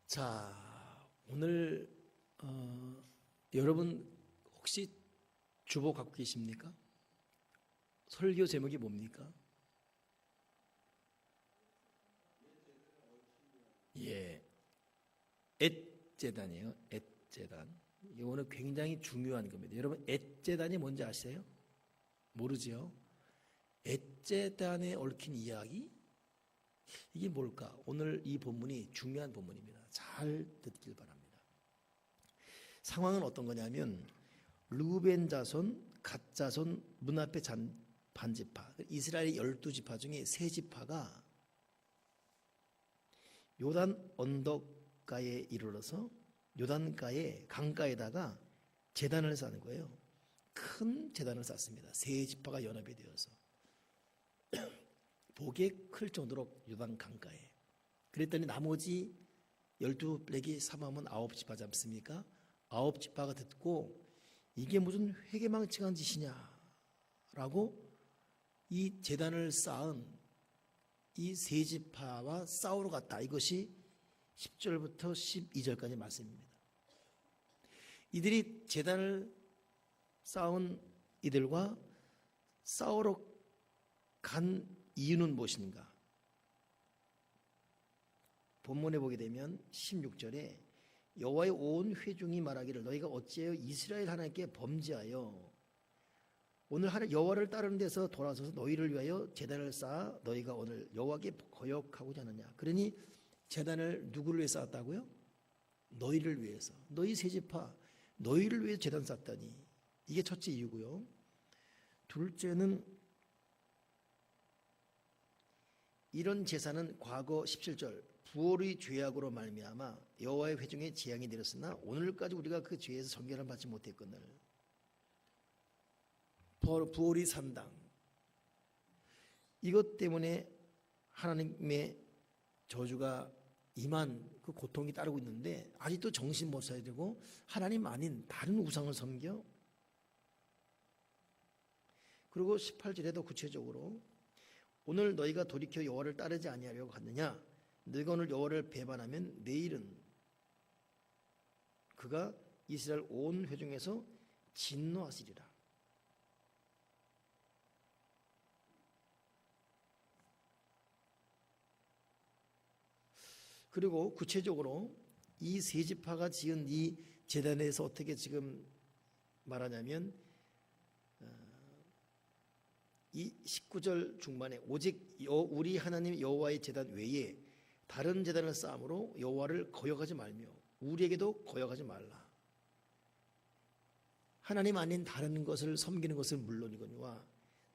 자, 오늘 여러분 혹시 주보 갖고 계십니까? 설교 제목이 뭡니까? 예, 앳제단이에요. 앳제단. 이거는 굉장히 중요한 겁니다. 여러분 앳제단이 뭔지 아세요? 모르죠? 앳제단에 얽힌 이야기? 이게 뭘까? 오늘 이 본문이 중요한 본문입니다. 잘 듣길 바랍니다. 상황은 어떤 거냐면 르우벤 자손, 갓 자손, 문 앞에 반지파, 이스라엘의 12지파 중에 3지파가 요단 언덕가에 이르러서 요단가에 강가에다가 제단을 쌓는 거예요. 큰 제단을 쌓습니다. 3지파가 연합이 되어서 보기에 클 정도로 요단 강가에. 그랬더니 나머지 12렉이 삼하면 9지파지 않습니까? 9지파가 듣고 이게 무슨 회개망측한 짓이냐 라고 이 제단을 쌓은 이 3지파와 싸우러 갔다. 이것이 10절부터 12절까지 말씀입니다. 이들이 제단을 쌓은 이들과 싸우러 간 이유는 무엇인가? 본문에 보게 되면 16절에 여호와의 온 회중이 말하기를 너희가 어찌하여 이스라엘 하나님께 범죄하여 오늘 여호와를 따르는 데서 돌아서서 너희를 위하여 제단을 쌓아 너희가 오늘 여호와께 거역하고자 하느냐. 그러니 제단을 누구를 위해 쌓았다고요? 너희를 위해서. 너희 3지파 너희를 위해 제단 쌓았다니. 이게 첫째 이유고요. 둘째는 이런 제사는 과거 17절 부올의 죄악으로 말미암아 여호와의 회중에 재앙이 내렸으나 오늘까지 우리가 그 죄에서 정결함 받지 못했거늘. 부올의 산당, 이것 때문에 하나님의 저주가 임한 그 고통이 따르고 있는데 아직도 정신 못 차리고 하나님 아닌 다른 우상을 섬겨. 그리고 18절에도 구체적으로 오늘 너희가 돌이켜 여호와를 따르지 아니하려고 하느냐. 너희가 오늘 여호와를 배반하면 내일은 그가 이스라엘 온 회중에서 진노하시리라. 그리고 구체적으로 이 3지파가 지은 이 제단에서 어떻게 지금 말하냐면 이 19절 중반에 오직 우리 하나님 여호와의 제단 외에 다른 제단을 쌓음으로 여호와를 거역하지 말며 우리에게도 거역하지 말라. 하나님 아닌 다른 것을 섬기는 것은 물론이거니와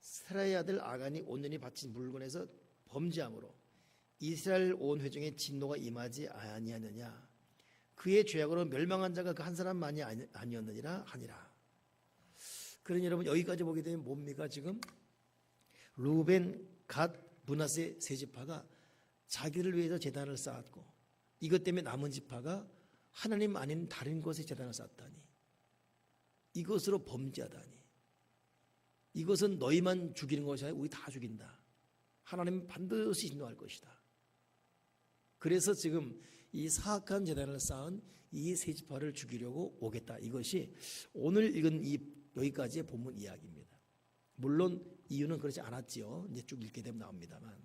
스라의 아들 아간이 온전히 바친 물건에서 범죄함으로 이스라엘 온 회중의 진노가 임하지 아니하느냐. 그의 죄악으로 멸망한 자가 그 한 사람만이 아니었느니라 하니라. 그러니 여러분 여기까지 보게 되면 뭡니까? 지금 르우벤, 갓, 므낫세 3지파가 자기를 위해서 제단을 쌓았고 이것 때문에 남은 지파가 하나님 아닌 다른 곳에 제단을 쌓았다니. 이것으로 범죄하다니. 이것은 너희만 죽이는 것이 아니라 우리 다 죽인다. 하나님은 반드시 진노할 것이다. 그래서 지금 이 사악한 제단을 쌓은 이 3지파를 죽이려고 오겠다. 이것이 오늘 읽은 이 여기까지의 본문 이야기입니다. 물론 이유는 그렇지 않았지요. 이제 쭉 읽게 되면 나옵니다만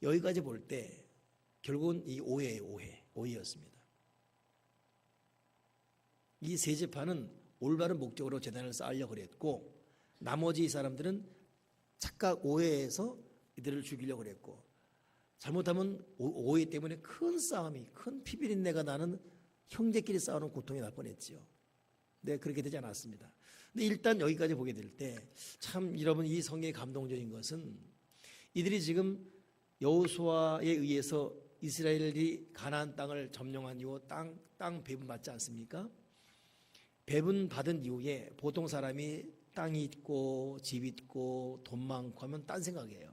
여기까지 볼 때 결국은 이 오해였습니다. 이 3지파는 올바른 목적으로 제단을 쌓으려고 그랬고 나머지 사람들은 착각 오해해서 이들을 죽이려고 그랬고 잘못하면 오해 때문에 큰 싸움이 큰 피비린내가 나는 형제끼리 싸우는 고통이 날 뻔했지요. 네, 그렇게 되지 않았습니다. 근데 일단 여기까지 보게 될 때 참 여러분 이 성경이 감동적인 것은 이들이 지금 여호수아에 의해서 이스라엘이 가나안 땅을 점령한 이후 땅 배분 받지 않습니까? 배분 받은 이후에 보통 사람이 땅이 있고 집 있고 돈 많고 하면 딴 생각이에요.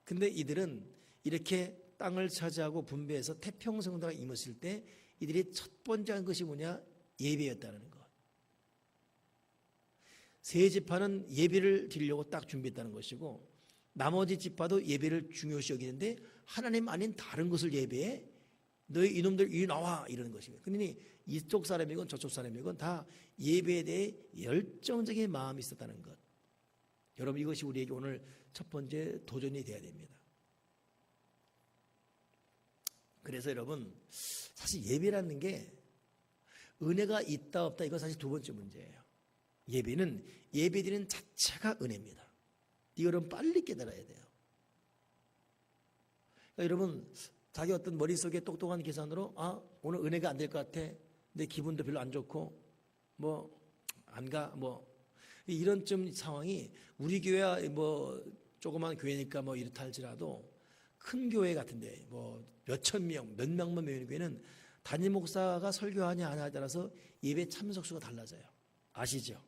근데 이들은 이렇게 땅을 차지하고 분배해서 태평성도가 임했을 때 이들이 첫 번째 한 것이 뭐냐? 예배였다는 것. 3지파는 예배를 드리려고 딱 준비했다는 것이고 나머지 지파도 예배를 중요시 여기는데 하나님 아닌 다른 것을 예배해 너희 이놈들 이리 나와 이러는 것입니다. 그러니 이쪽 사람이건 저쪽 사람이건 다 예배에 대해 열정적인 마음이 있었다는 것. 여러분 이것이 우리에게 오늘 첫 번째 도전이 되어야 됩니다. 그래서 여러분 사실 예배라는 게 은혜가 있다 없다 이건 사실 두 번째 문제예요. 예배는 예배드리는 자체가 은혜입니다. 이거 여러분 빨리 깨달아야 돼요. 그러니까 여러분 자기 어떤 머릿속에 똑똑한 계산으로 오늘 은혜가 안 될 것 같아. 내 기분도 별로 안 좋고 안 가 이런 좀 상황이 우리 교회야 조그만 교회니까 이렇다 할지라도 큰 교회 같은데 몇천 명, 몇명만 모이는 교회는 담임 목사가 설교하냐 안 하냐에 따라서 예배 참석 수가 달라져요. 아시죠?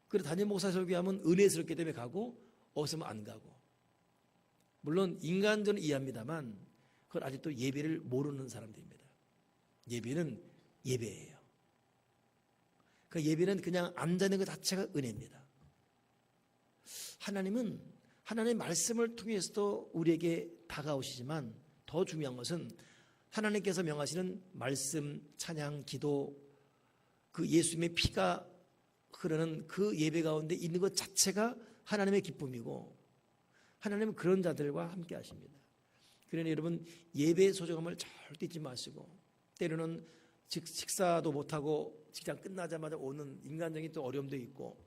그래서 담임 목사 설교하면 은혜스럽기 때문에 가고 없으면 안 가고. 물론 인간적으로 이해합니다만 그건 아직도 예배를 모르는 사람들입니다. 예배는 예배예요. 그 예배는 그냥 앉아있는 것 자체가 은혜입니다. 하나님은 하나님의 말씀을 통해서도 우리에게 다가오시지만 더 중요한 것은 하나님께서 명하시는 말씀, 찬양, 기도, 그 예수님의 피가 흐르는 그 예배 가운데 있는 것 자체가 하나님의 기쁨이고 하나님은 그런 자들과 함께 하십니다. 그러니 여러분 예배의 소중함을 절대 잊지 마시고 때로는 식사도 못하고 직장 끝나자마자 오는 인간적인 또 어려움도 있고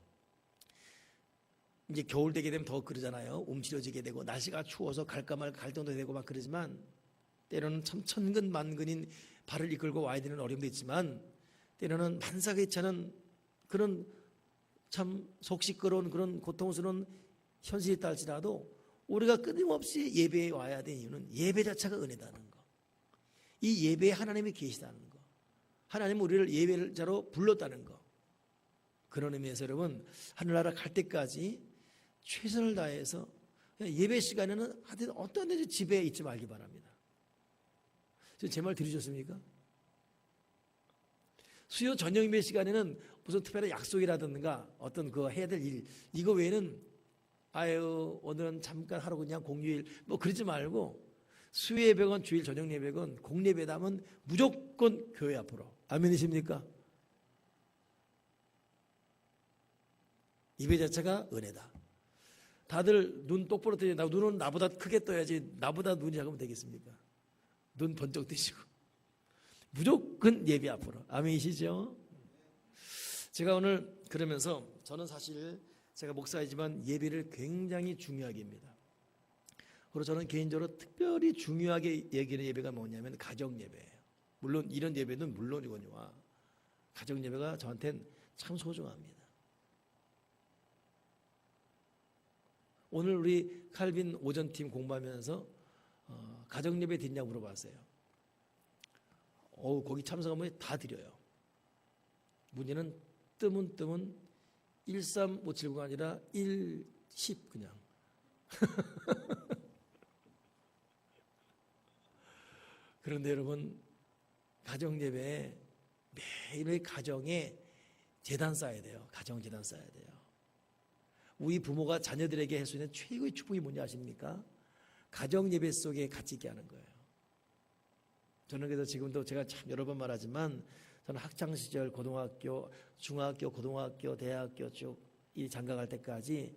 이제 겨울 되게 되면 더 그러잖아요. 움츠려지게 되고 날씨가 추워서 갈까 말까 갈등도 되고 막 그러지만 때로는 참 천근만근인 발을 이끌고 와야 되는 어려움도 있지만 때로는 만사가 차는 그런 참 속 시끄러운 그런 고통스러운 현실이 있다 할지라도 우리가 끊임없이 예배에 와야 되는 이유는 예배 자체가 은혜다는 거. 이 예배에 하나님이 계시다는 거. 하나님은 우리를 예배자로 불렀다는 거. 그런 의미에서 여러분 하늘나라 갈 때까지 최선을 다해서 예배 시간에는 하여튼 어떤 데서 집에 있지 말기 바랍니다. 제 말 들으셨습니까? 수요 저녁 예배 시간에는 무슨 특별한 약속이라든가 어떤 그 해야 될 일 이거 외에는 오늘은 잠깐 하루 그냥 공휴일 그러지 말고 수요 예배건 주일 저녁 예배건 공예 예배다면 무조건 교회 앞으로. 아멘이십니까? 예배 자체가 은혜다. 다들 눈 똑바로 뜨지. 눈은 나보다 크게 떠야지 나보다 눈이 작으면 되겠습니까? 눈 번쩍 뜨시고 무조건 예배 앞으로. 아멘이시죠? 제가 오늘 그러면서 저는 사실 제가 목사이지만 예배를 굉장히 중요하게 합니다. 그리고 저는 개인적으로 특별히 중요하게 여기는 예배가 뭐냐면 가정 예배예요. 물론 이런 예배는 물론이거니와 가정 예배가 저한테는 참 소중합니다. 오늘 우리 칼빈 오전팀 공부하면서 가정 예배 드리냐고 물어봤어요. 거기 참석하면 다 드려요. 문제는 뜨문 13579가 아니라 110 그냥. 그런데 여러분 가정 예배에 매일의 가정에 제단 쌓아야 돼요. 가정 제단 쌓아야 돼요. 우리 부모가 자녀들에게 할 수 있는 최고의 축복이 뭔지 아십니까? 가정 예배 속에 같이 있게 하는 거예요. 저는 그래서 지금도 제가 참 여러 번 말하지만 저는 학창시절 고등학교, 중학교, 고등학교, 대학교 쭉 이 장가갈 때까지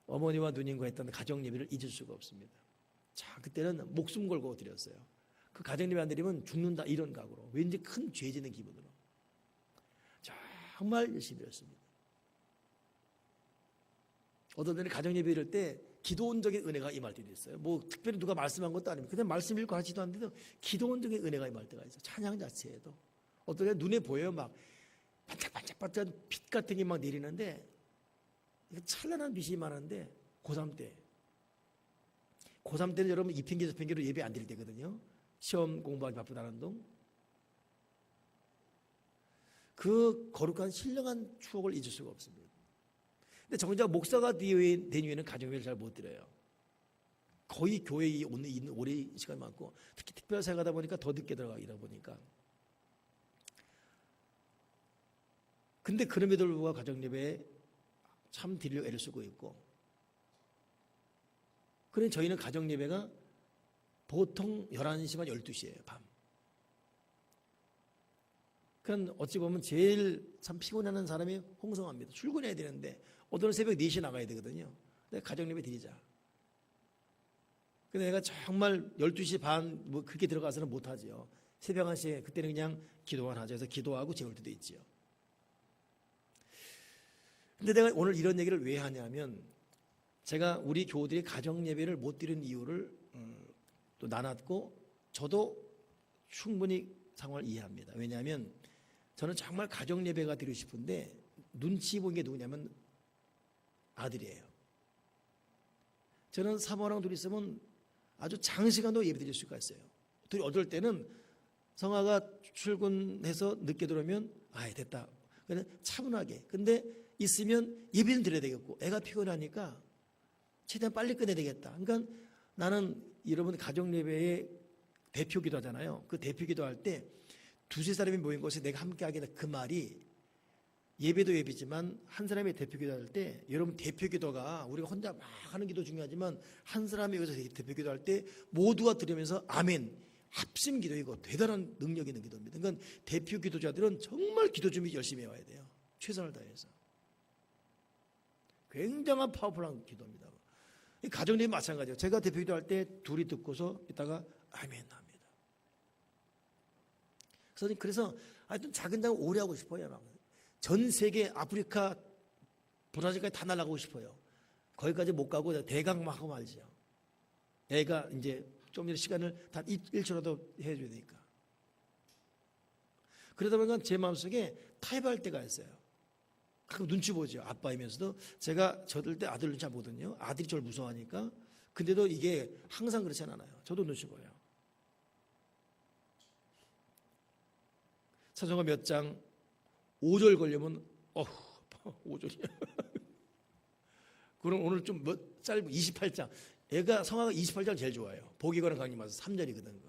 어머니와 누님과 했던 가정 예배를 잊을 수가 없습니다. 자, 그때는 목숨 걸고 드렸어요. 그 가정 예배 안 드리면 죽는다 이런 각오로 왠지 큰 죄 지는 기분으로 정말 열심히 드렸습니다. 어떤 때는 가정 예배 이럴 때 기도원적인 은혜가 임할 때도 있어요. 특별히 누가 말씀한 것도 아닙니다. 그냥 말씀 읽고 하지도 않는데도 기도원적인 은혜가 임할 때가 있어요. 찬양 자체에도. 어떤 때 눈에 보여요. 막 반짝반짝반짝 빛 같은 게 막 내리는데 찬란한 빛이 많은데 고3 때. 고3 때는 여러분 이 핑계 저 핑계로 예배 안 드릴 때거든요. 시험 공부하기 바쁘다는 동. 그 거룩한 신령한 추억을 잊을 수가 없습니다. 근데 정작 목사가 된 이후에는 가정예배를 잘 못 드려요. 거의 교회에 있는 오래 시간이 많고 특히 특별 생활하다 보니까 더 늦게 들어가다 보니까. 근데 그럼에도 불구하고 가정예배에 참 드리려 애를 쓰고 있고 그러니 저희는 가정예배가 보통 11시만 12시예요, 밤. 그러니까 어찌 보면 제일 참 피곤해하는 사람이 홍성합니다. 출근해야 되는데 오늘은 새벽 4시에 나가야 되거든요. 근데 가정 예배 드리자. 근데 내가 정말 12시 반 뭐 그렇게 들어가서는 못하지요. 새벽 1시에 그때는 그냥 기도만 하죠. 그래서 기도하고 재울 때도 있지요. 근데 내가 오늘 이런 얘기를 왜 하냐면 제가 우리 교우들이 가정 예배를 못 드리는 이유를 또 나눴고 저도 충분히 상황을 이해합니다. 왜냐하면 저는 정말 가정 예배가 드리고 싶은데 눈치 보는 게 누구냐면 아들이에요. 저는 사모랑 둘이 있으면 아주 장시간도 예배 드릴 수가 있어요. 둘이 어떨 때는 성아가 출근해서 늦게 들어오면 됐다. 그냥 차분하게. 근데 있으면 예배는 드려야 되겠고 애가 피곤하니까 최대한 빨리 끝내야 되겠다. 그러니까 나는 여러분 가정 예배의 대표 기도하잖아요. 그 대표 기도할 때 두세 사람이 모인 곳에 내가 함께 하겠다. 그 말이 예배도 예배지만 한 사람이 대표 기도할 때 여러분 대표 기도가 우리가 혼자 막 하는 기도 중요하지만 한 사람이 여기서 대표 기도할 때 모두가 들으면서 아멘 합심 기도 이거 대단한 능력 있는 기도입니다. 그러니까 대표 기도자들은 정말 기도 준비 열심히 해와야 돼요. 최선을 다해서. 굉장한 파워풀한 기도입니다. 가정예배 마찬가지예요. 제가 대표 기도할 때 둘이 듣고서 이따가 아멘 합니다. 그래서 하여튼 작은 장 오래 하고 싶어요. 전 세계 아프리카 브라질까지 다 날아가고 싶어요. 거기까지 못 가고 대강만 하고 말지요. 애가 이제 좀 전에 시간을 단 1초라도 해줘야 되니까. 그러다 보니까 제 마음속에 타협할 때가 있어요. 가끔 눈치 보죠. 아빠이면서도 제가 저들 때 아들 눈치 안 보거든요. 아들이 저를 무서워하니까. 근데도 이게 항상 그렇지 않아요. 저도 눈치 보여요. 사도행전 몇 장 5절 걸리면 5절이야. 그럼 오늘 좀 짧은 28장. 애가 성화가 28장 제일 좋아해요. 보기 거는 강림 와서 3절이거든.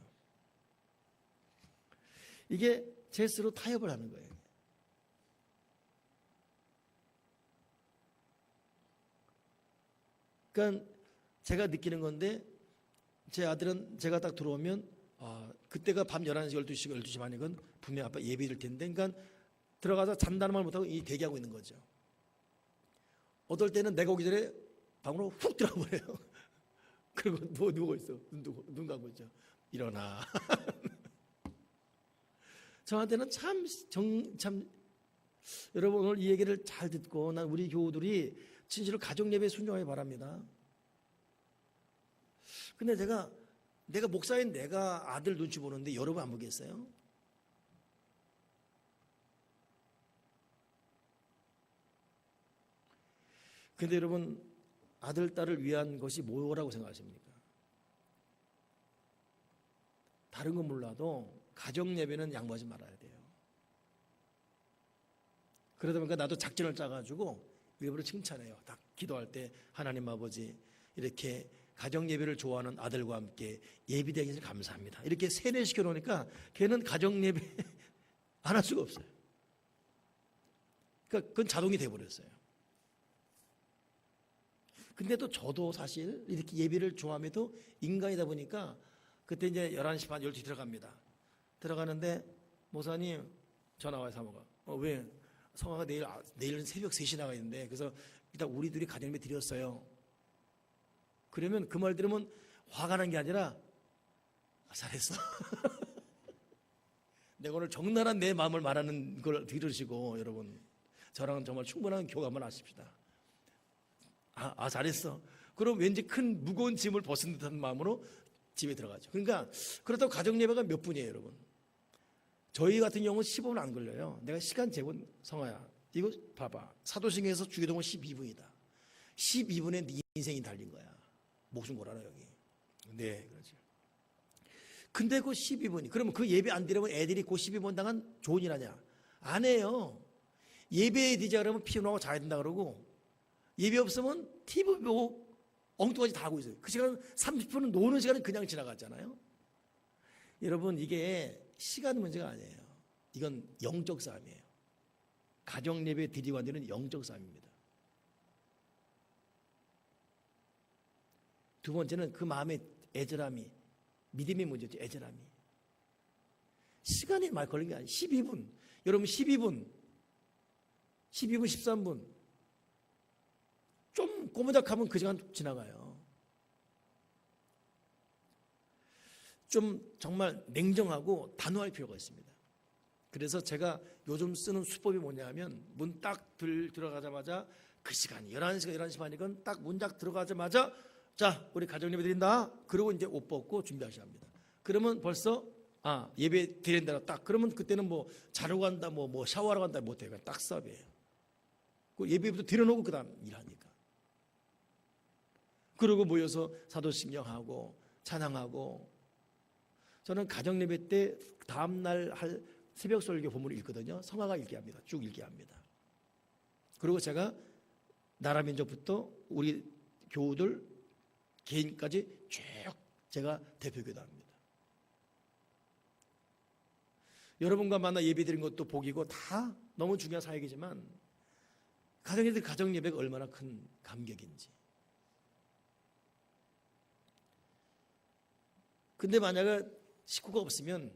이게 제 스스로 타협을 하는 거예요. 그러니까 제가 느끼는 건데 제 아들은 제가 딱 들어오면 그때가 밤 11시, 12시, 12시 반이건 분명 아빠 예배 드릴 텐데 그러니까 들어가서 잔다는 말 못하고 대기하고 있는 거죠. 어떨 때는 내가 오기 전에 방으로 훅 들어가 버려요. 그리고 누워 있어. 눈 감고 있죠. 일어나. 저한테는 참 여러분 오늘 이 얘기를 잘 듣고 난 우리 교우들이 진실로 가정 예배에 순종하기 바랍니다. 근데 내가 목사인 내가 아들 눈치 보는데 여러분 안 보겠어요? 근데 여러분 아들, 딸을 위한 것이 뭐라고 생각하십니까? 다른 건 몰라도 가정 예배는 양보하지 말아야 돼요. 그러다 보니까 나도 작전을 짜가지고 일부러 칭찬해요. 딱 기도할 때 하나님 아버지 이렇게 가정 예배를 좋아하는 아들과 함께 예비되기 위해서 감사합니다. 이렇게 세뇌시켜 놓으니까 걔는 가정 예배 안 할 수가 없어요. 그러니까 그건 자동이 돼버렸어요. 근데 또 저도 사실 이렇게 예배를 좋아함에도 인간이다 보니까 그때 이제 11시 반 12시 들어갑니다. 들어가는데 목사님 전화 와요. 사모가. 왜? 성화가 내일은 새벽 3시 나가 있는데 그래서 일단 우리 둘이 가정 예배 드렸어요. 그러면 그 말 들으면 화가 난 게 아니라 잘했어. 내가 오늘 적나라한 내 마음을 말하는 걸 들으시고 여러분 저랑은 정말 충분한 교감을 하십시다. 잘했어. 그럼 왠지 큰 무거운 짐을 벗은 듯한 마음으로 집에 들어가죠. 그러니까 그렇다고 가정 예배가 몇 분이에요, 여러분? 저희 같은 경우는 15분 안 걸려요. 내가 시간 재본 성화야. 이거 봐봐. 사도행전에서 주기도문 12분이다. 12분에 네 인생이 달린 거야. 목숨 걸어라 여기. 네, 그렇죠. 근데 그 12분이 그러면 그 예배 안 드리면 애들이 그 12분 당한 좋은 일 하냐? 안 해요. 예배에 드리자 그러면 피곤하고 자야 된다 그러고 예배 없으면 TV 보고 엉뚱하지 다 하고 있어요. 그 시간 30분은 노는 시간은 그냥 지나갔잖아요. 여러분 이게 시간 문제가 아니에요. 이건 영적 싸움이에요. 가정 예배 드리고 안 되는 영적 싸움입니다. 두 번째는 그 마음의 애절함이 믿음의 문제죠. 애절함이. 시간이 많이 걸린 게 아니에요. 12분. 여러분 12분, 13분. 좀 꼬무작하면 그 시간 지나가요. 좀 정말 냉정하고 단호할 필요가 있습니다. 그래서 제가 요즘 쓰는 수법이 뭐냐 하면 문 딱 들어가자마자 그 시간이 11시가 11시 반이건 딱 문 딱 들어가자마자 자 우리 가정예배 드린다. 그러고 이제 옷 벗고 준비하셔야 합니다. 그러면 벌써 예배 드린다 딱 그러면 그때는 뭐 자러 간다 뭐 샤워하러 간다 못해요. 그냥 딱 수업이에요. 그 예배부터 드려놓고 그 다음 일하니까. 그러고 모여서 사도신경하고 찬양하고 저는 가정예배 때 다음날 할 새벽 설교 본문을 읽거든요. 성화가 읽게 합니다. 쭉 읽게 합니다. 그리고 제가 나라 민족부터 우리 교우들 개인까지 쭉 제가 대표기도 합니다. 여러분과 만나 예배 드린 것도 복이고 다 너무 중요한 사역이지만 가정예배가 얼마나 큰 감격인지. 근데 만약에 식구가 없으면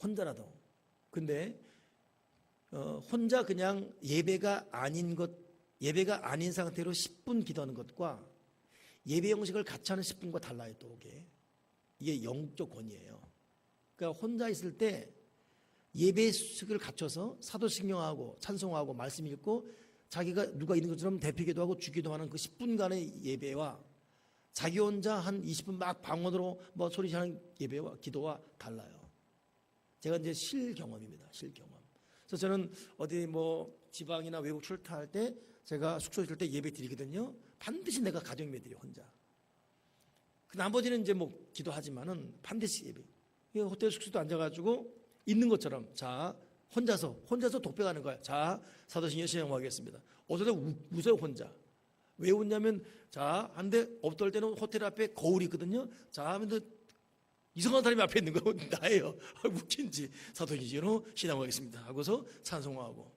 혼자라도 근데 혼자 그냥 예배가 아닌 상태로 10분 기도하는 것과 예배 형식을 같이 하는 10분과 달라요. 또 이게 영적 권위예요. 그러니까 혼자 있을 때 예배 수식을 갖춰서 사도신경하고 찬송하고 말씀 읽고 자기가 누가 있는 것처럼 대피기도 하고 주기도하는 그 10분간의 예배와 자기 혼자 한 20분 막 방언으로 뭐 소리하는 예배와 기도와 달라요. 제가 이제 실경험입니다. 실경험. 그래서 저는 어디 뭐 지방이나 외국 출타할 때 제가 숙소에 있을 때 예배 드리거든요. 반드시 내가 가정 예배 드려 혼자. 그 나머지는 이제 뭐 기도하지만은 반드시 예배. 호텔 숙소도 앉아가지고 있는 것처럼 자 혼자서 독백하는 거야. 자 사도신경 시행하겠습니다. 어쩌다 웃어요 혼자. 왜 웃냐면 자 한데 없던 때는 호텔 앞에 거울이 있거든요. 자 하면 이상한 사람이 앞에 있는 거 나예요. 웃긴지 사도신경 신앙하겠습니다 하고서 찬송하고.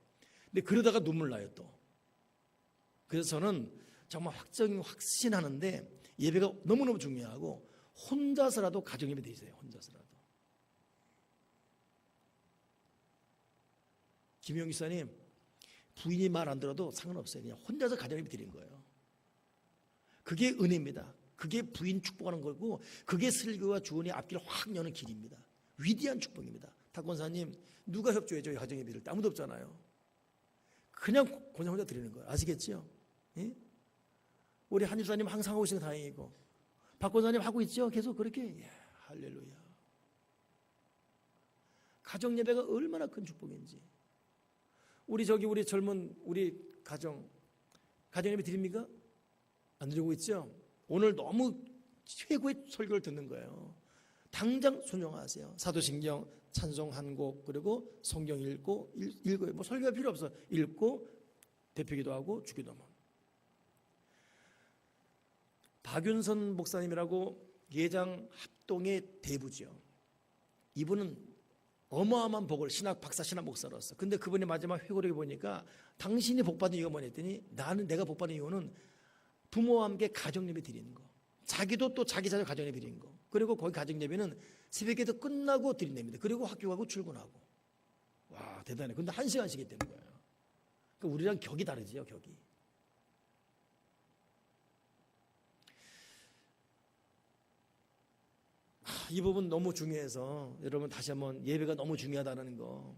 근데 그러다가 눈물 나요 또. 그래서 저는 정말 확신하는데 예배가 너무너무 중요하고 혼자서라도 가정예배 드리세요. 혼자서라도. 김영 기사님 부인이 말 안 들어도 상관없어요. 그냥 혼자서 가정예배 드리는 거예요. 그게 은혜입니다. 그게 부인 축복하는 거고 그게 설교와 주원의 앞길을 확 여는 길입니다. 위대한 축복입니다. 탁권사님 누가 협조해줘요? 가정예배를 아무도 없잖아요. 그냥 혼자 드리는 거예요. 아시겠죠? 예? 우리 한집사님 항상 하고 있으면 다행이고 박권사님 하고 있죠? 계속 그렇게 예, 할렐루야. 가정예배가 얼마나 큰 축복인지. 우리 젊은 우리 가정예배 드립니까? 안 드리고 있죠? 오늘 너무 최고의 설교를 듣는 거예요. 당장 순종하세요. 사도신경 찬송 한 곡 그리고 성경 읽고요. 뭐 설교가 필요 없어. 읽고 대표기도 하고 주기도만. 박윤선 목사님이라고 예장 합동의 대부죠. 이분은 어마어마한 복을 신학 박사 신학 목사로서. 근데 그분이 마지막 회고록에 보니까 당신이 복받은 이유가 뭐냐 했더니 내가 복받은 이유는 부모와 함께 가정예배 드리는 거. 자기도 또 자기 자녀 가정예배 드리는 거. 그리고 거기 가정예배는 새벽에도 끝나고 드린답니다. 그리고 학교 가고 출근하고. 와 대단해. 근데 1시간씩 했다는 거예요. 그러니까 우리랑 격이 다르지요. 격이. 이 부분 너무 중요해서 여러분 다시 한번 예배가 너무 중요하다는 거.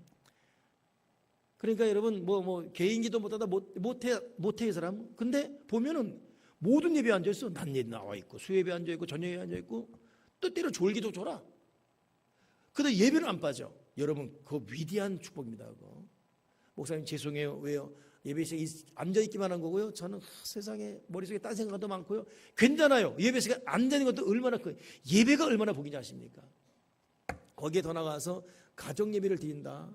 그러니까 여러분 뭐 개인기도 못하다 못해 이 사람. 근데 보면은 모든 예배에 앉아 있어. 낮 예배 나와 있고 수예배 앉아 있고 저녁 예배 앉아 있고 또 때로 졸기도 줘라. 근데 예배는 안 빠져. 여러분 그거 위대한 축복입니다. 그거. 목사님 죄송해요. 왜요? 예배시에 앉아있기만 한 거고요. 저는 세상에 머릿속에 딴 생각도 많고요. 괜찮아요. 예배시에 앉아있는 것도 얼마나 예배가 얼마나 복인지 아십니까? 거기에 더 나가서 가정예배를 드린다.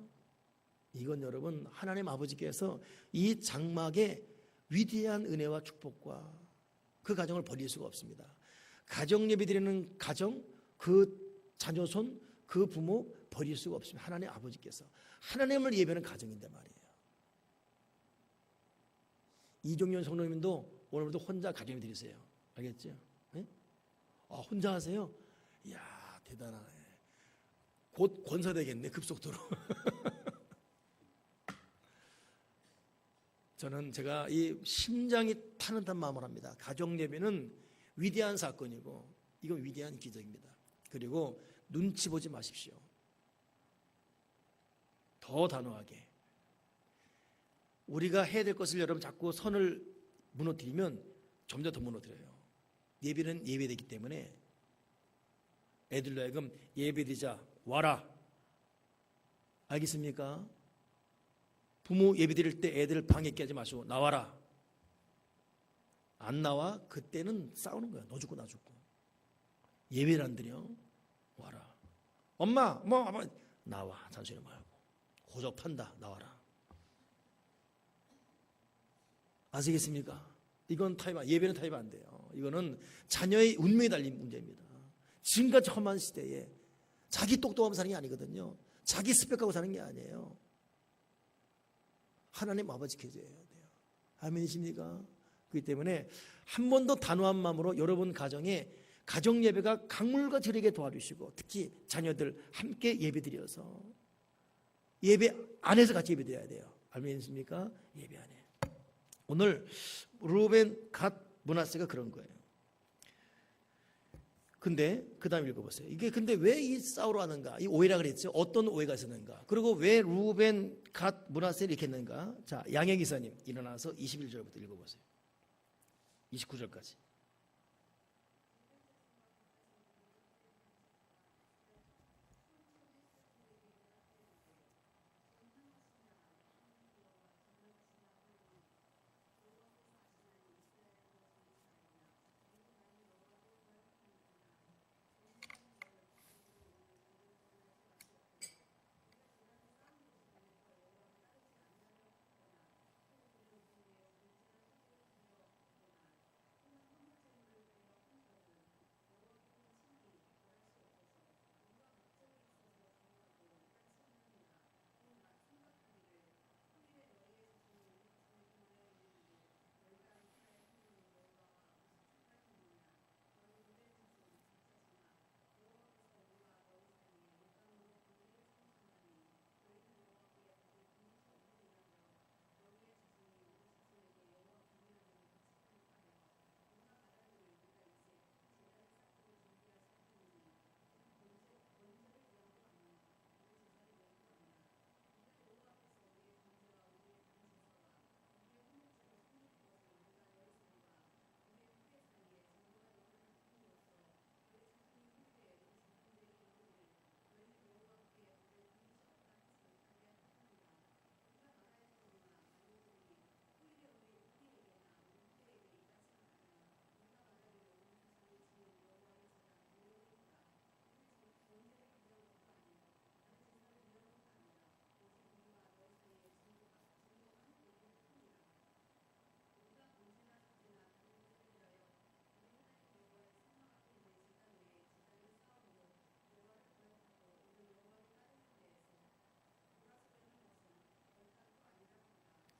이건 여러분 하나님 아버지께서 이 장막에 위대한 은혜와 축복과 그 가정을 버릴 수가 없습니다. 가정예배 드리는 가정, 그 자녀손, 그 부모 버릴 수가 없습니다. 하나님 아버지께서. 하나님을 예배하는 가정인데 말이에요. 이종현 성도님도 오늘부터 혼자 가정예배 드리세요. 알겠죠? 네? 혼자 하세요? 이야 대단하네. 곧 권사되겠네, 급속도로. 저는 제가 이 심장이 타는 듯한 마음을 합니다. 가정 예배는 위대한 사건이고 이건 위대한 기적입니다. 그리고 눈치 보지 마십시오. 더 단호하게 우리가 해야 될 것을 여러분 자꾸 선을 무너뜨리면 점점 더 무너뜨려요. 예배는 예배되기 때문에 애들로 하여금 예배드리자, 와라. 알겠습니까? 부모 예배드릴 때 애들을 방해 깨지 마시고 나와라. 안 나와? 그때는 싸우는 거야. 너 죽고 나 죽고. 예배를 안 드려? 와라. 엄마 뭐 나와. 잔소리 말고. 고접한다. 나와라. 아시겠습니까? 이건 예배는 타협 안 돼요. 이거는 자녀의 운명이 달린 문제입니다. 지금까지 험한 시대에 자기 똑똑하면 사는 게 아니거든요. 자기 스펙하고 사는 게 아니에요. 하나님 아버지 계셔야 돼요. 아멘이십니까? 그렇기 때문에 한 번 더 단호한 마음으로 여러분 가정에 가정 예배가 강물과 저리게 도와주시고 특히 자녀들 함께 예배드려서 예배 안에서 같이 예배드려야 돼요. 아멘이십니까? 예배 안에. 오늘 루벤, 갓, 므낫세가 그런 거예요. 근데 그 다음 읽어보세요. 이게 근데 왜 이 싸우러 하는가? 이 오해라 그랬죠. 어떤 오해가 있었는가? 그리고 왜 루벤, 갓, 므낫세를 이렇게 했는가? 자, 양의 기사님 일어나서 21절부터 읽어보세요. 29절까지.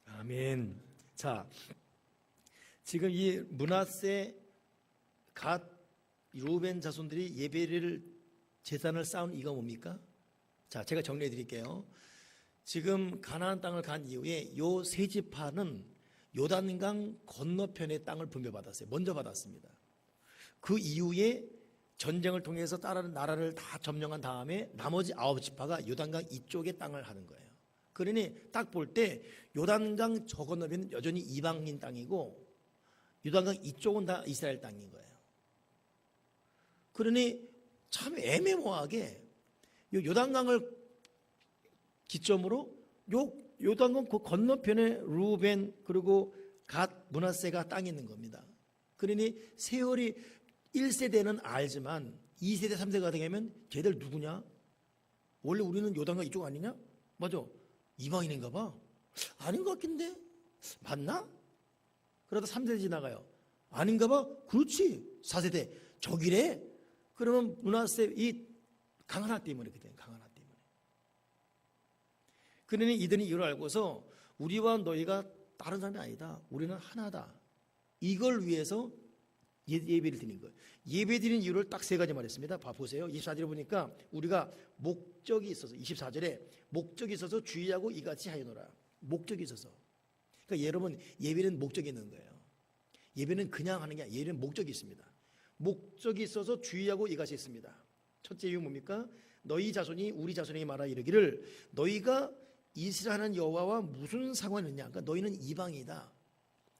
아멘. 자, 지금 이 므낫세, 갓, 루벤 자손들이 예배를 제단을 쌓은 이유가 뭡니까? 자, 제가 정리해 드릴게요. 지금 가나안 땅을 간 이후에 요 세 지파는 요단강 건너편의 땅을 분배받았어요. 먼저 받았습니다. 그 이후에 전쟁을 통해서 다른 나라를 다 점령한 다음에 나머지 9지파가 요단강 이쪽의 땅을 하는 거예요. 그러니 딱 볼 때 요단강 저 건너편은 여전히 이방인 땅이고 요단강 이쪽은 다 이스라엘 땅인 거예요. 그러니 참 애매모호하게 요단강을 기점으로 요단강 그 건너편에 루벤 그리고 갓, 므낫세가 땅이 있는 겁니다. 그러니 세월이 1세대는 알지만 2세대, 3세가 되면 쟤들 누구냐? 원래 우리는 요단강 이쪽 아니냐? 맞아. 이방인인가 봐. 아닌 것 같긴데? 맞나? 그러다 3세대 지나가요. 아닌가 봐? 그렇지. 4세대. 저기래? 그러면 므낫세 이 강하나 때문에 그때 강하나 때문에. 그러니 이들이 이걸 알고서 우리와 너희가 다른 사람이 아니다. 우리는 하나다. 이걸 위해서 예배를 드리는 거예요. 예배 드리는 이유를 딱 세 가지 말했습니다. 보세요. 24절에 보니까 우리가 목적이 있어서, 24절에 목적이 있어서 주의하고 이같이 하여노라. 목적이 있어서. 그러니까 여러분, 예배는 목적이 있는 거예요. 예배는 그냥 하는 게 아니라 예배는 목적이 있습니다. 목적이 있어서 주의하고 이같이 했습니다. 첫째 이유 뭡니까? 너희 자손이 우리 자손에게 말하 이르기를 너희가 이스라엘 하는 여호와와 무슨 상관이 있냐? 그러니까 너희는 이방이다.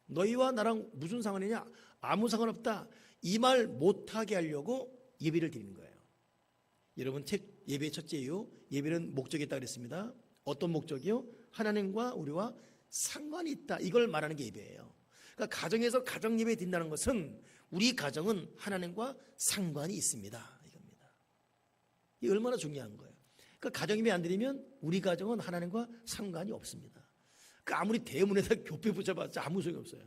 너희와 나랑 무슨 상관이냐? 아무 상관없다. 이 말 못하게 하려고 예배를 드리는 거예요. 여러분, 예배의 첫째 이유, 예배는 목적이 있다 그랬습니다. 어떤 목적이요? 하나님과 우리와 상관이 있다. 이걸 말하는 게 예배예요. 그러니까 가정에서 가정 예배 드린다는 것은 우리 가정은 하나님과 상관이 있습니다. 이겁니다. 이게 얼마나 중요한 거예요. 그러니까 가정 예배 안 드리면 우리 가정은 하나님과 상관이 없습니다. 그러니까 아무리 대문에다 교패 붙여봤자 아무 소용이 없어요.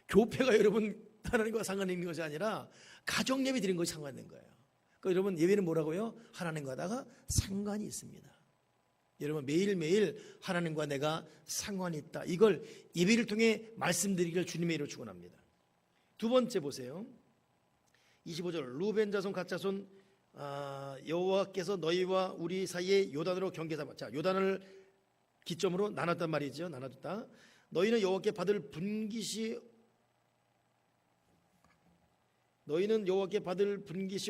교패가 여러분 하나님과 상관이 있는 것이 아니라 가정 예배 드린 것이 상관된 거예요. 그러니까 여러분, 예배는 뭐라고요? 하나님과다가 상관이 있습니다. 여러분, 매일매일 하나님과 내가 상관이 있다. 이걸 예배를 통해 말씀드리기를 주님의 이름으로 축원합니다. 두 번째 보세요. 25절, 루벤 자손 갓 자손 여호와께서 너희와 우리 사이에 요단으로 경계 삼아. 자, 요단을 기점으로 나눴단 말이죠. 나눠줬다. 너희는 여호와께 받을 분깃이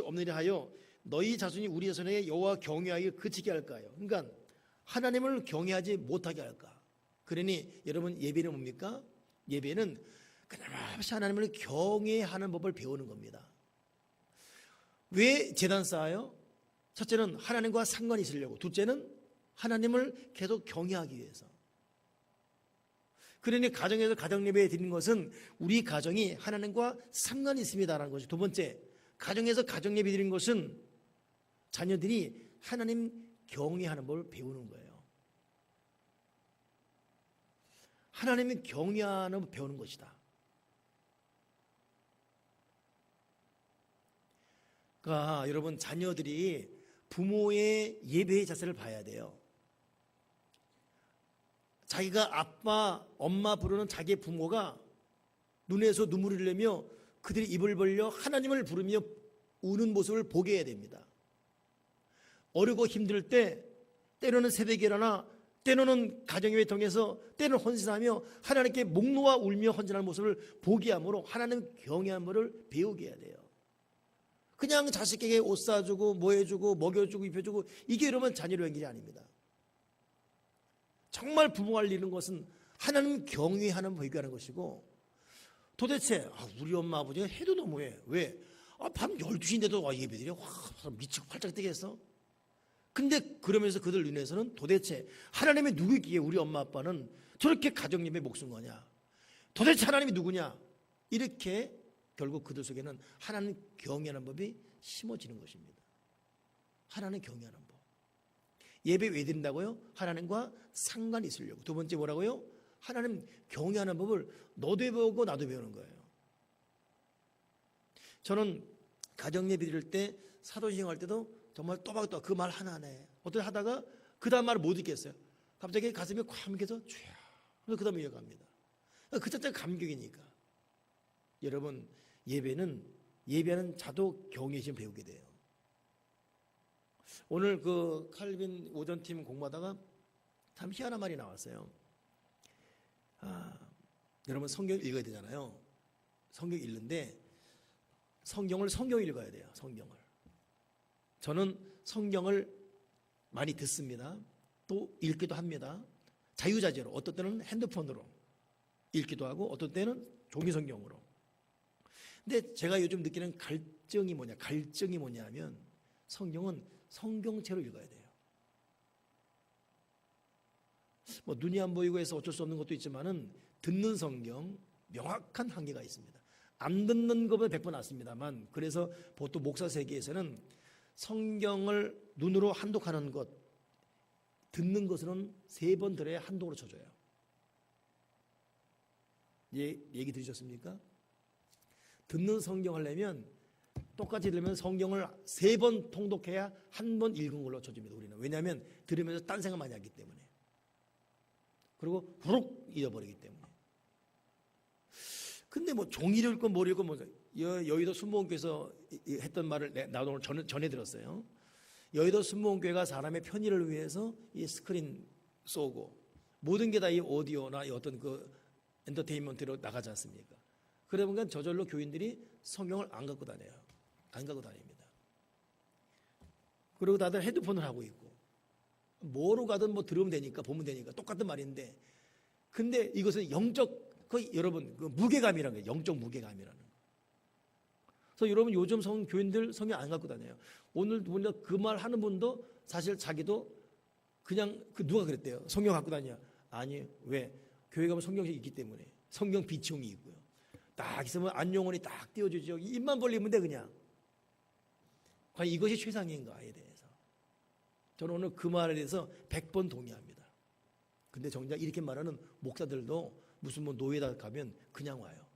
없느냐 하여 너희 자손이 우리 자손에게 여호와 경외하기 그치게 할까요? 그러니까 하나님을 경외하지 못하게 할까? 그러니 여러분, 예배는 뭡니까? 예배는 끊임없이 하나님을 경외하는 법을 배우는 겁니다. 왜 제단 쌓아요? 첫째는 하나님과 상관이 있으려고, 둘째는 하나님을 계속 경외하기 위해서. 그러니 가정에서 가정 예배 드리는 것은 우리 가정이 하나님과 상관이 있습니다라는 것이 두 번째. 가정에서 가정 예배 드리는 것은 자녀들이 하나님 경외하는 법을 배우는 거예요. 하나님을 경외하는 법을 배우는 것이다. 그러니까 여러분, 자녀들이 부모의 예배의 자세를 봐야 돼요. 자기가 아빠, 엄마 부르는 자기의 부모가 눈에서 눈물을 흘리며 그들이 입을 벌려 하나님을 부르며 우는 모습을 보게 해야 됩니다. 어렵고 힘들 때 때로는 새벽이라나 때로는 가정예배 통해서 때로는 헌신하며 하나님께 목 놓아 울며 헌신하는 모습을 보게 함으로 하나님 경외하는 것을 배우게 해야 돼요. 그냥 자식에게 옷 사주고 뭐 해주고 먹여주고 입혀주고 이게 여러분 자녀로 한 길이 아닙니다. 정말 부모가 이루는 것은 하나님 경외하는 법이 하는 것이고, 도대체 우리 엄마 아버지가 해도 너무해. 왜? 밤 12시인데도 예배드려? 미치고 팔짝 뛰겠어? 근데 그러면서 그들 눈에서는 도대체 하나님이 누구기에 우리 엄마 아빠는 저렇게 가정예배에 목숨 거냐? 도대체 하나님이 누구냐? 이렇게 결국 그들 속에는 하나님 경외하는 법이 심어지는 것입니다. 하나님 경외하는 법. 예배 왜 드린다고요? 하나님과 상관이 있으려고. 두 번째 뭐라고요? 하나님 경외하는 법을 너도 배우고 나도 배우는 거예요. 저는 가정 예배 드릴 때 사도신경 할 때도 정말 또박또박 그 말 하나네. 어떻게 하다가 그 다음 말을 못 읽겠어요. 갑자기 가슴이 꽉 막혀서 주야. 그래서 그 다음에 이어갑니다. 그 자체가 감격이니까. 여러분, 예배는 자도 경외심 배우게 돼요. 오늘 그 칼빈 오전팀 공부하다가 참 희한한 말이 나왔어요. 여러분, 성경 읽어야 되잖아요. 성경 읽는데 성경을 읽어야 돼요. 성경을. 저는 성경을 많이 듣습니다. 또 읽기도 합니다. 자유자재로, 어떤 때는 핸드폰으로 읽기도 하고 어떤 때는 종이성경으로. 근데 제가 요즘 느끼는 갈증이 뭐냐면 성경은 성경체로 읽어야 돼요. 뭐 눈이 안 보이고 해서 어쩔 수 없는 것도 있지만은 듣는 성경 명확한 한계가 있습니다. 안 듣는 것보다 100번 낫습니다만, 그래서 보통 목사 세계에서는 성경을 눈으로 한독하는 것, 듣는 것으로는 3번 들어야 한독으로 쳐줘요. 얘기 들으셨습니까? 듣는 성경 하려면 똑같이 들으면 성경을 3번 통독해야 한 번 읽은 걸로 쳐줍니다. 우리는. 왜냐하면 들으면서 딴 생각 많이 하기 때문에. 그리고 후룩 잊어버리기 때문에. 근데 뭐 종이를 읽고 뭘 읽고 뭐 여의도 순복음교회에서 했던 말을 나도 오늘 전해 들었어요. 여의도 순복음교회가 사람의 편의를 위해서 이 스크린 쏘고 모든 게 다 이 오디오나 이 어떤 그 엔터테인먼트로 나가지 않습니까? 그러다 보니까 저절로 교인들이 성경을 안 갖고 다녀요. 안 갖고 다닙니다. 그리고 다들 헤드폰을 하고 있고 뭐로 가든 뭐 들으면 되니까 보면 되니까 똑같은 말인데, 근데 이것은 영적, 거의 여러분 그 무게감이라는 거예요. 영적 무게감이라는 거. 그래서 여러분 요즘 교인들 성경 안 갖고 다녀요. 오늘 보니까 그 말 하는 분도 사실 자기도 그냥 누가 그랬대요. 성경 갖고 다녀. 아니, 왜? 교회 가면 성경책이 있기 때문에. 성경 비치움이 있고요. 딱 있으면 안용원이 딱 띄워주죠. 입만 벌리면 돼 그냥. 과연 이것이 최상인가에 대해서 저는 오늘 그 말에 대해서 100번 동의합니다. 근데 정작 이렇게 말하는 목사들도 무슨 뭐 노예다 가면 그냥 와요.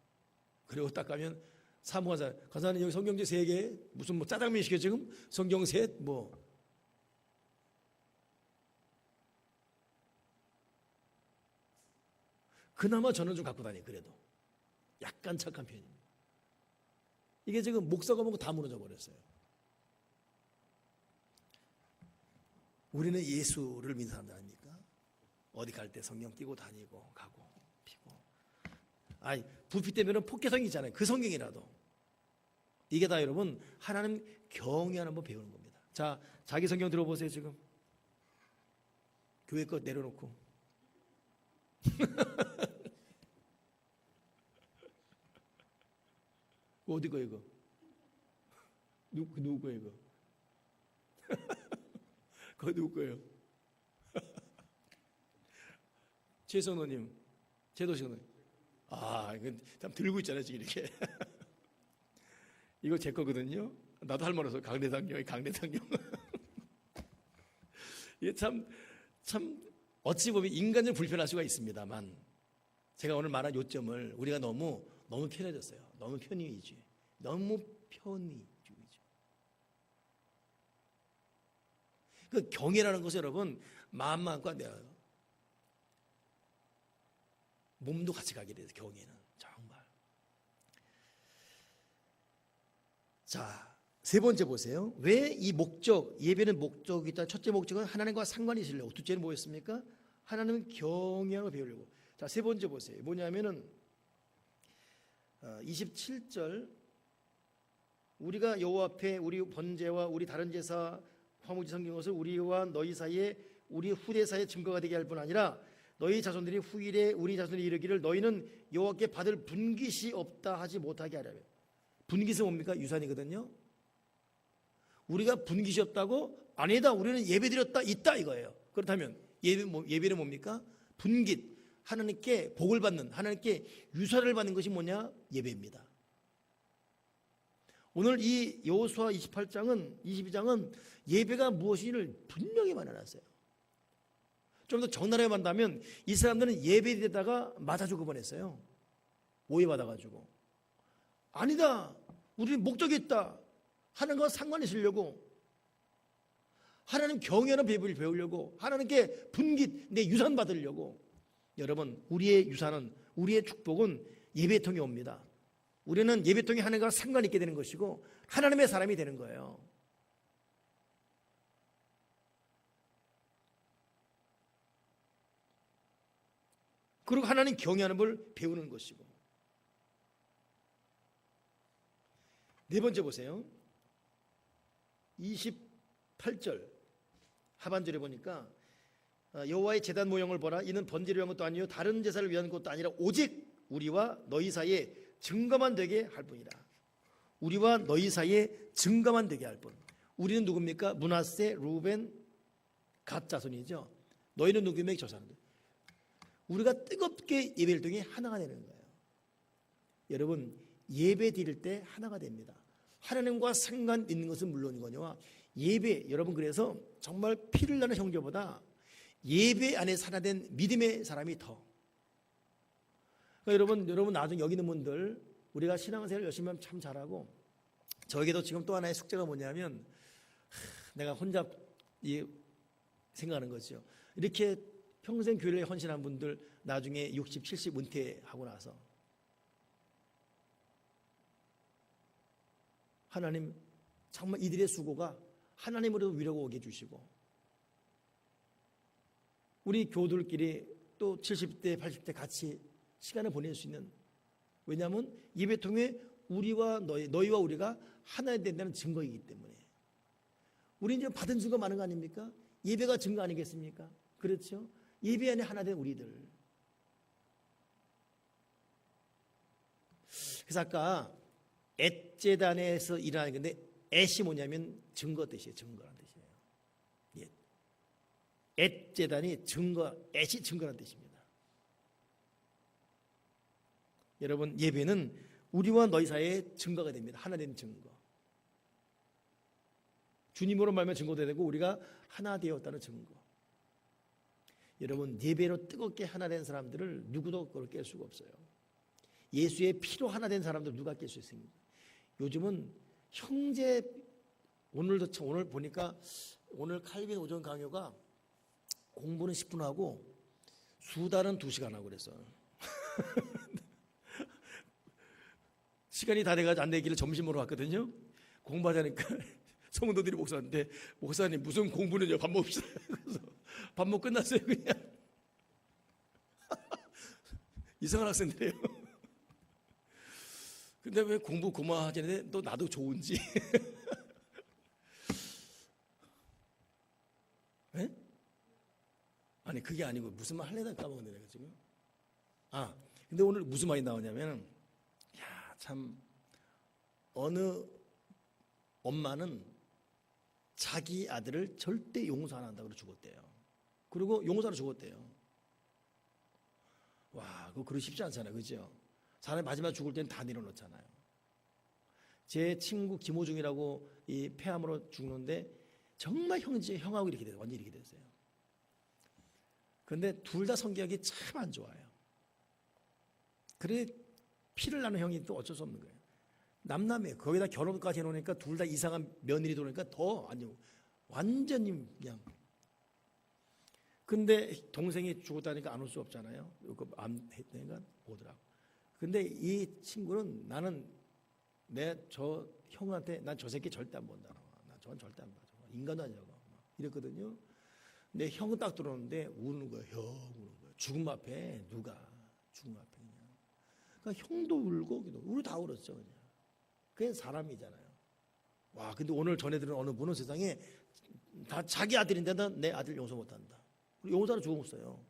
그리고 딱 가면 사무관사, 가사는 여기 성경제 3개, 무슨 뭐 짜장면 시켜 지금 성경 셋, 뭐. 그나마 저는 좀 갖고 다니, 그래도. 약간 착한 편입니다. 이게 지금 목사가 보고 다 무너져 버렸어요. 우리는 예수를 믿는 사람들 아닙니까? 어디 갈 때 성경 띄고 다니고 가고 피고. 아니, 부피 때문에 폭개성이 있잖아요. 그 성경이라도. 이게 다 여러분 하나님 경외하는 법 배우는 겁니다. 자, 자기 성경 들어보세요. 지금 교회 것 내려놓고 어디 거 이거? 누구 거 이거? 그거 누구 거예요? 최선호님, 제도선호님. 아, 이거 참 들고 있잖아요 지금 이렇게. 이거 제 거거든요. 나도 할 말 없어. 강대상용. 이게 참 어찌 보면 인간적으로 불편할 수가 있습니다만, 제가 오늘 말한 요점을 우리가 너무 편해졌어요. 너무 편의주의. 너무 편의주의죠. 그 경애라는 것은 여러분 마음과 내가 몸도 같이 가게 돼서 경애는 정말. 자, 3번째 보세요. 왜 이 목적, 예배는 목적이 있다. 첫째 목적은 하나님과 상관이 있으려고. 둘째는 뭐였습니까? 하나님은 경외하고 배우려고. 자, 3번째 보세요. 뭐냐면은 27절, 우리가 여호와 앞에 우리 번제와 우리 다른 제사 화무지 섬긴 것을 우리와 너희 사이에 우리 후대 사이에 증거가 되게 할 뿐 아니라 너희 자손들이 후일에 우리 자손이 이르기를 너희는 여호와께 받을 분깃이 없다 하지 못하게 하려면. 분깃은 뭡니까? 유산이거든요. 우리가 분깃이 없다고? 아니다, 우리는 예배 드렸다 있다 이거예요. 그렇다면 예배는 뭡니까? 분깃, 하나님께 복을 받는, 하나님께 유산을 받는 것이 뭐냐? 예배입니다. 오늘 이 여호수아 22장은 예배가 무엇인지를 분명히 말해놨어요. 좀 더 적나라하게 말한다면 이 사람들은 예배에다가 맞아 죽어 보냈어요. 오해받아가지고. 아니다, 우리는 목적이 있다. 하나님과 상관이 있으려고, 하나님 경외하는 배우를 배우려고, 하나님께 분깃, 내 유산 받으려고. 여러분, 우리의 유산은, 우리의 축복은 예배통에 옵니다. 우리는 예배통에 하나님과 상관이 있게 되는 것이고 하나님의 사람이 되는 거예요. 그리고 하나님 경외하는 걸 배우는 것이고. 4번째 보세요. 28절 하반절에 보니까 여호와의 제단 모형을 보라. 이는 번제를 위한 것도 아니요 다른 제사를 위한 것도 아니라 오직 우리와 너희 사이에 증거만 되게 할 뿐이라. 우리와 너희 사이에 증거만 되게 할 뿐. 우리는 누굽니까? 므낫세, 루벤, 갓 자손이죠. 너희는 누구며? 저 사람들. 우리가 뜨겁게 예배를 통해 하나가 되는 거예요. 여러분, 예배 드릴 때 하나가 됩니다. 하나님과 상관 있는 것은 물론이거니와 예배, 여러분 그래서 정말 피를 나는 형제보다 예배 안에 살아된 믿음의 사람이 더. 그러니까 여러분 나중에 여기 있는 분들, 우리가 신앙생활 열심히 하면 참 잘하고, 저에게도 지금 또 하나의 숙제가 뭐냐면 내가 혼자 생각하는 거죠. 이렇게 평생 교회를 헌신한 분들 나중에 60, 70 은퇴하고 나서 하나님 정말 이들의 수고가 하나님으로 위로가 오게 해주시고, 우리 교우들끼리 또 70대 80대 같이 시간을 보낼 수 있는, 왜냐하면 예배 통해 우리와 너희와 우리가 하나가 된다는 증거이기 때문에. 우리 이제 받은 증거 많은 거 아닙니까? 예배가 증거 아니겠습니까? 그렇죠? 예배 안에 하나 된 우리들. 그래서 아까 앳재단에서 일어나는 건데, 앳이 뭐냐면 증거 뜻이에요. 증거라는 뜻이에요. 앳재단이 증거, 앳이 증거라는 뜻입니다. 여러분, 예배는 우리와 너희 사이의 증거가 됩니다. 하나 된 증거. 주님으로 말하면 증거도 되고 우리가 하나 되었다는 증거. 여러분, 예배로 뜨겁게 하나 된 사람들을 누구도 그걸 깰 수가 없어요. 예수의 피로 하나 된 사람들 누가 깰 수 있습니까? 요즘은 형제, 오늘 보니까 오늘 칼빈 오전 강요가 공부는 10분 하고 수다는 2시간 하고 그랬어. 시간이 다 돼가지고 안 되길래 점심으로 왔거든요. 공부하자니까 성도들이 목사한테, 목사님 무슨 공부는요, 밥 먹읍시다. 그래서 밥 먹고 끝났어요 그냥. 이상한 학생들이에요. 근데 왜 공부 그만하자는데 또 나도 좋은지. 네? 아니 그게 아니고 무슨 말 하려다 까먹었네 내가 지금. 근데 오늘 무슨 말이 나오냐면, 참 어느 엄마는 자기 아들을 절대 용서 안 한다고 죽었대요. 그리고 용서로 죽었대요. 와, 그거 그러기 쉽지 않잖아요, 그죠? 사람이 마지막 죽을 때는 다 내려놓잖아요. 제 친구 김호중이라고 이 폐암으로 죽는데 정말 형하고 이렇게 됐어요. 완전히 이렇게 됐어요. 그런데 둘 다 성격이 참 안 좋아요. 그래 피를 나는 형이 또 어쩔 수 없는 거예요. 남남이에요. 거기다 결혼까지 해놓으니까 둘 다 이상한 며느리 들어오니까 더 아니고 완전히 그냥. 근데 동생이 죽었다니까 안 올 수 없잖아요. 안 했다니까 오더라고. 근데 이 친구는, 나는 저 형한테 난 저 새끼 절대 안 본다. 나 저건 절대 안 봐. 인간도 아니라고 이랬거든요. 근데 형은 딱 들어오는데 우는 거예요. 형 우는 거예요. 죽음 앞에 누가 죽음 앞에 그냥. 그러니까 형도 울고 우리 다 울었죠 그냥. 그게 사람이잖아요. 와, 근데 오늘 전해들은 어느 분은 세상에 다 자기 아들인데도 내 아들 용서 못한다. 용서하러 죽었어요.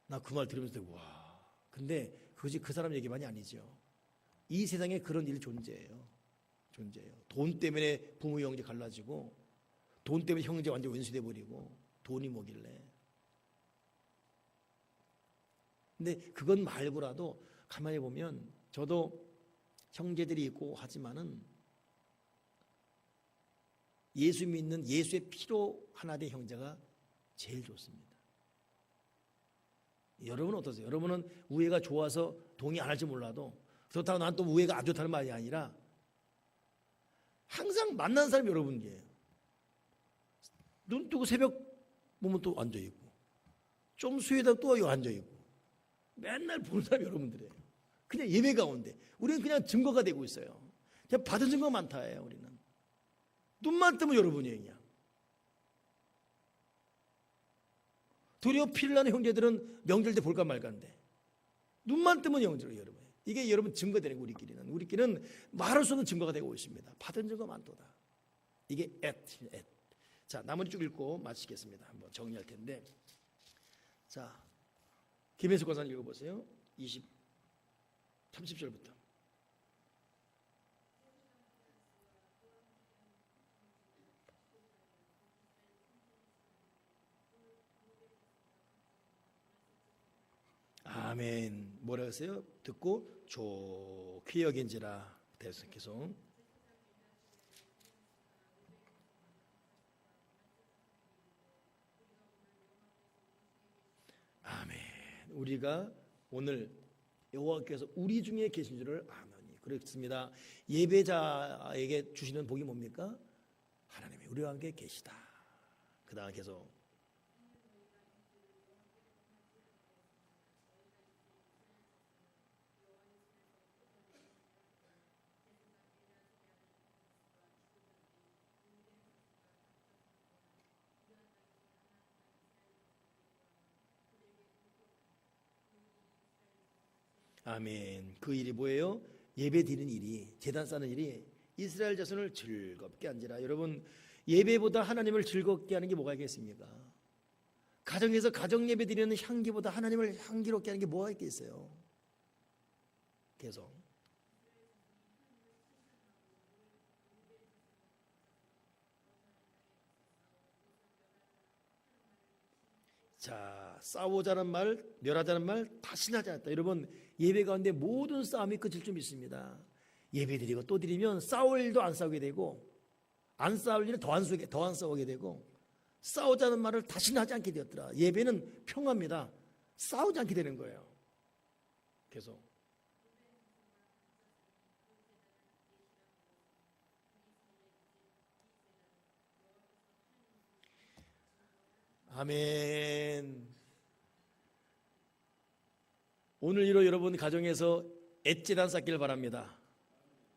나 그 말 들으면서 와. 근데 그것이 그 사람 얘기만이 아니죠. 이 세상에 그런 일이 존재해요. 돈 때문에 부모 형제 갈라지고, 돈 때문에 형제 완전 원수돼 버리고, 돈이 뭐길래. 근데 그건 말고라도 가만히 보면 저도 형제들이 있고 하지만은 예수 믿는, 예수의 피로 하나 된 형제가 제일 좋습니다. 여러분은 어떠세요? 여러분은 우애가 좋아서 동의 안 할지 몰라도, 그렇다고 난 또 우애가 안 좋다는 말이 아니라 항상 만난 사람이 여러분이에요. 눈 뜨고 새벽 보면 또 앉아있고, 좀 수요일에 또 앉아있고, 맨날 보는 사람이 여러분들이에요. 그냥 예배 가운데 우리는 그냥 증거가 되고 있어요. 그냥 받은 증거 많다예요. 우리는 눈만 뜨면 여러분이에요. 그냥 도리어 피를 나는 형제들은 명절 때 볼까 말까인데 눈만 뜨면 형제로 여러분. 이게 여러분 증거되는 거예요. 우리끼리는 말할 수 없는 증거가 되고 있습니다. 받은 증거 많도다. 이게 앳. 자, 나머지 쭉 읽고 마치겠습니다. 한번 정리할 텐데, 자, 김혜수 권사님 읽어보세요. 30절부터. 아멘. 뭐라 했어요? 듣고 좋게 여긴지라. 계속. 아멘. 우리가 오늘 여호와께서 우리 중에 계신 줄을 아노니. 그렇습니다. 예배자에게 주시는 복이 뭡니까? 하나님이 우리와 함께 계시다. 그 다음 계속. 아멘. 그 일이 뭐예요? 예배 드리는 일이, 제단 쌓는 일이 이스라엘 자손을 즐겁게 한지라. 여러분, 예배보다 하나님을 즐겁게 하는 게 뭐가 있겠습니까? 가정에서 가정 예배 드리는 향기보다 하나님을 향기롭게 하는 게 뭐가 있겠어요? 계속. 자, 싸우자는 말, 멸하자는 말 다시는 하지 않았다. 여러분, 예배 가운데 모든 싸움이 끝일 줄 믿습니다. 예배 드리고 또 드리면 싸울 일도 안 싸우게 되고, 안 싸울 일은 더 안 싸우게 되고, 싸우자는 말을 다시는 하지 않게 되었더라. 예배는 평화입니다. 싸우지 않게 되는 거예요. 계속. 아멘. 오늘 이로 여러분 가정에서 앳제단 쌓기를 바랍니다.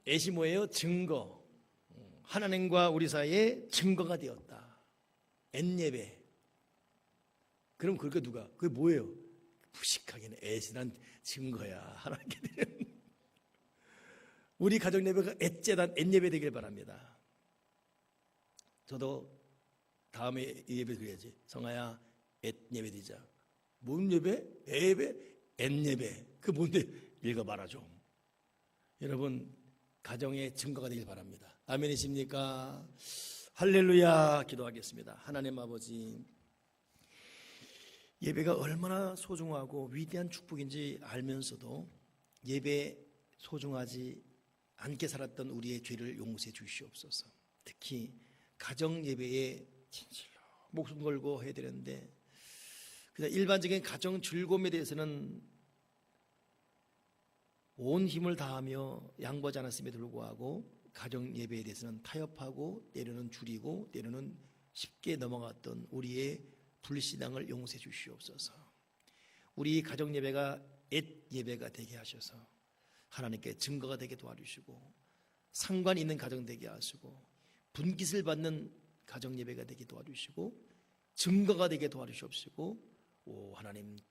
앳이 뭐예요? 증거. 하나님과 우리 사이에 증거가 되었다. 앳예배. 그럼 그게 누가? 그게 뭐예요? 무식하게는 앳이란 증거야. 하나님께 드리는 우리 가정 예배가 앳제단 앳예배 되길 바랍니다. 저도 다음에 예배 드려야지. 성아야, 앳예배 드리자. 뭔 예배? 예배? 앳예배. 그 뭔데? 읽어봐라 좀. 여러분, 가정의 증거가 되길 바랍니다. 아멘이십니까? 할렐루야. 기도하겠습니다. 하나님 아버지, 예배가 얼마나 소중하고 위대한 축복인지 알면서도 예배 소중하지 않게 살았던 우리의 죄를 용서해 주시옵소서. 특히 가정 예배에 진실로 목숨 걸고 해야 되는데, 그냥 일반적인 가정 즐거움에 대해서는 온 힘을 다하며 양보하지 않았음에도 불구하고 가정 예배에 대해서는 타협하고 때로는 줄이고 때로는 쉽게 넘어갔던 우리의 불신앙을 용서해 주시옵소서. 우리 가정 예배가 앳 예배가 되게 하셔서 하나님께 증거가 되게 도와주시고, 상관 있는 가정 되게 하시고, 분깃을 받는 가정 예배가 되게 도와주시고, 증거가 되게 도와주시옵시고,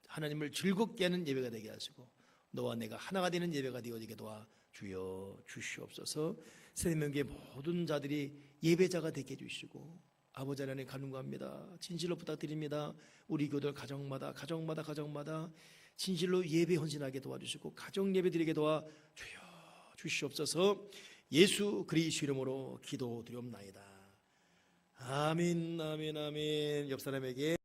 하나님을 즐겁게 하는 예배가 되게 하시고, 너와 내가 하나가 되는 예배가 되어지게 도와주여 주시옵소서. 새내명교회 모든 자들이 예배자가 되게 해주시고, 아버지 하나님 간구합니다. 진실로 부탁드립니다. 우리 교들 가정마다 진실로 예배 헌신하게 도와주시고 가정 예배 드리게 도와주여 주시옵소서. 예수 그리스도 이름으로 기도드리옵나이다. 아멘, 아멘, 아멘. 옆 사람에게